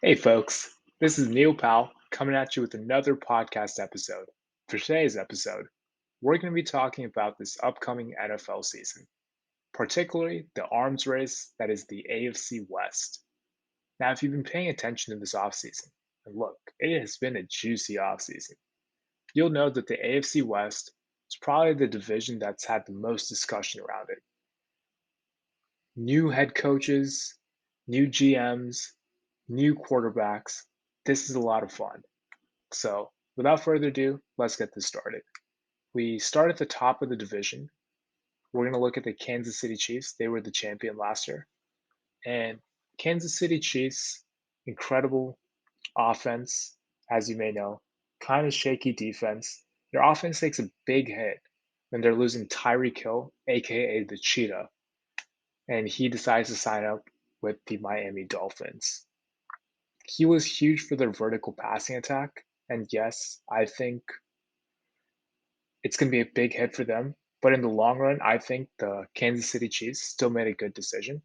Hey folks, this is Neil Powell coming at you with another podcast episode. For today's episode, we're going to be talking about this upcoming NFL season, particularly the arms race that is the AFC West. Now, if you've been paying attention to this offseason, and look, it has been a juicy offseason, you'll know that the AFC West is probably the division that's had the most discussion around it. New head coaches, new GMs, new quarterbacks. This is a lot of fun. So, without further ado, let's get this started. We start at the top of the division. We're going to look at the Kansas City Chiefs. They were the champion last year. And Kansas City Chiefs, incredible offense, as you may know, kind of shaky defense. Their offense takes a big hit when they're losing Tyreek Hill, aka the Cheetah, and he decides to sign up with the Miami Dolphins. He was huge for their vertical passing attack. And yes, I think it's going to be a big hit for them. But in the long run, I think the Kansas City Chiefs still made a good decision.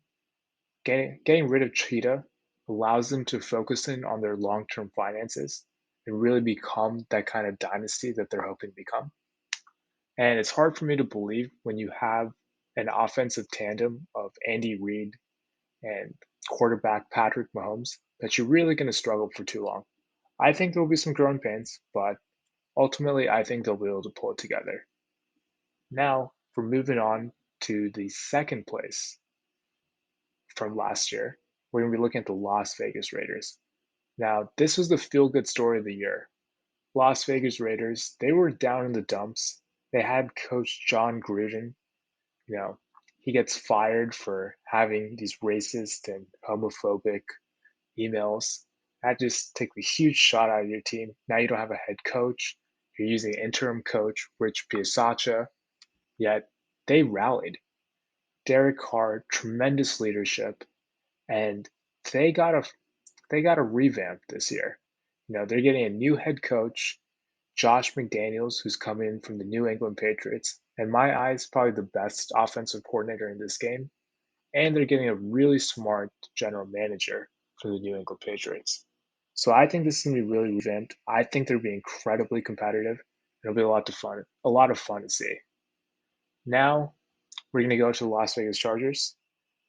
Getting rid of Cheetah allows them to focus in on their long term finances and really become that kind of dynasty that they're hoping to become. And it's hard for me to believe when you have an offensive tandem of Andy Reid and quarterback Patrick Mahomes that you're really going to struggle for too long. I think there will be some growing pains, but ultimately, I think they'll be able to pull it together. Now, we're moving on to the second place from last year. We're going to be looking at the Las Vegas Raiders. Now, this was the feel good story of the year. Las Vegas Raiders, they were down in the dumps. They had coach John Gruden. You know, he gets fired for having these racist and homophobic emails. That just takes a huge shot out of your team. Now you don't have a head coach. You're using interim coach Rich Bisaccia, yet they rallied. Derek Carr, tremendous leadership, and they got a they got a revamp this year. They're getting a new head coach, Josh McDaniels, who's coming in from the New England Patriots. In my eyes, probably the best offensive coordinator in this game. And they're getting a really smart general manager from the New England Patriots. So I think this is gonna be really revamped. I think they'll be incredibly competitive. It'll be a lot of fun to see. Now we're gonna go to the Las Vegas Chargers.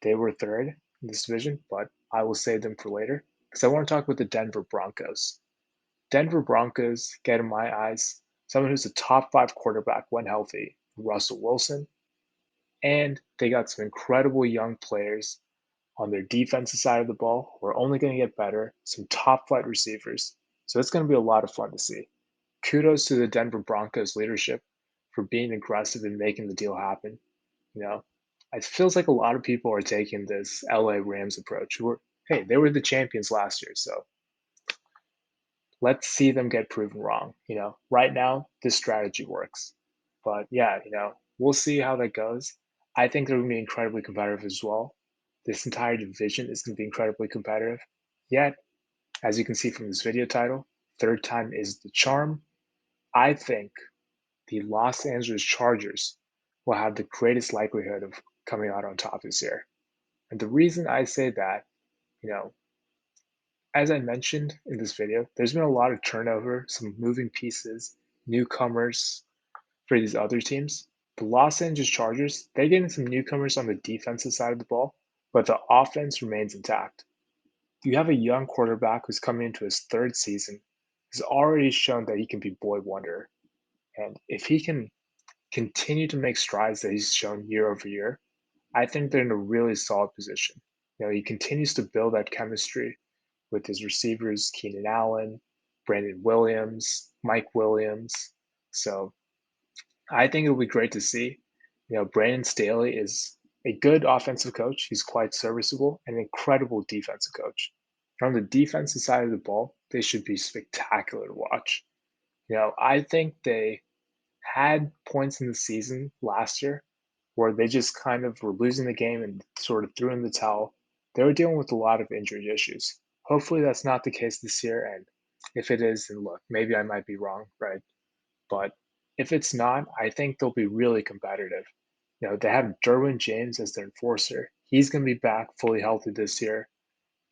They were third in this division, but I will save them for later because I want to talk about the Denver Broncos. Denver Broncos get in my eyes someone who's a top five quarterback when healthy, Russell Wilson, and they got some incredible young players on their defensive side of the ball who are only going to get better, some top flight receivers. So it's going to be a lot of fun to see. Kudos to the Denver Broncos leadership for being aggressive and making the deal happen. You know, it feels like a lot of people are taking this LA Rams approach. Hey, they were the champions last year, so let's see them get proven wrong. Right now this strategy works, but yeah, we'll see how that goes. I think they're going to be incredibly competitive as well. This entire division is going to be incredibly competitive. Yet, as you can see from this video title, third time is the charm. I think the Los Angeles Chargers will have the greatest likelihood of coming out on top this year. And the reason I say that, you know, as I mentioned in this video, there's been a lot of turnover, some moving pieces, newcomers for these other teams. The Los Angeles Chargers, they get in some newcomers on the defensive side of the ball, but the offense remains intact. You have a young quarterback who's coming into his third season, who's already shown that he can be boy wonder. And if he can continue to make strides that he's shown year over year, I think they're in a really solid position. He continues to build that chemistry with his receivers, Keenan Allen, Brandon Williams, Mike Williams. So I think it'll be great to see. Brandon Staley is a good offensive coach. He's quite serviceable and an incredible defensive coach. From the defensive side of the ball, they should be spectacular to watch. I think they had points in the season last year where they just kind of were losing the game and sort of threw in the towel. They were dealing with a lot of injury issues. Hopefully, that's not the case this year. And if it is, then look, maybe I might be wrong, right? But if it's not, I think they'll be really competitive. They have Derwin James as their enforcer. He's going to be back fully healthy this year.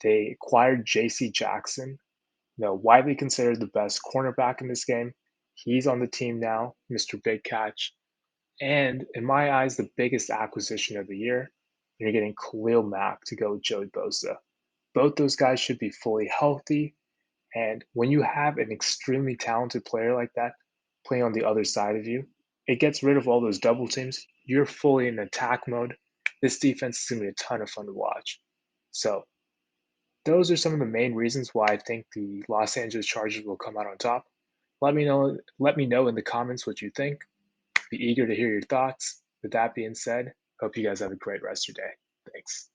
They acquired J.C. Jackson, widely considered the best cornerback in this game. He's on the team now, Mr. Big Catch. And in my eyes, the biggest acquisition of the year, you're getting Khalil Mack to go with Joey Bosa. Both those guys should be fully healthy. And when you have an extremely talented player like that playing on the other side of you, it gets rid of all those double teams. You're fully in attack mode. This defense is going to be a ton of fun to watch. So, those are some of the main reasons why I think the Los Angeles Chargers will come out on top. Let me know in the comments what you think. Be eager to hear your thoughts. With that being said, hope you guys have a great rest of your day. Thanks.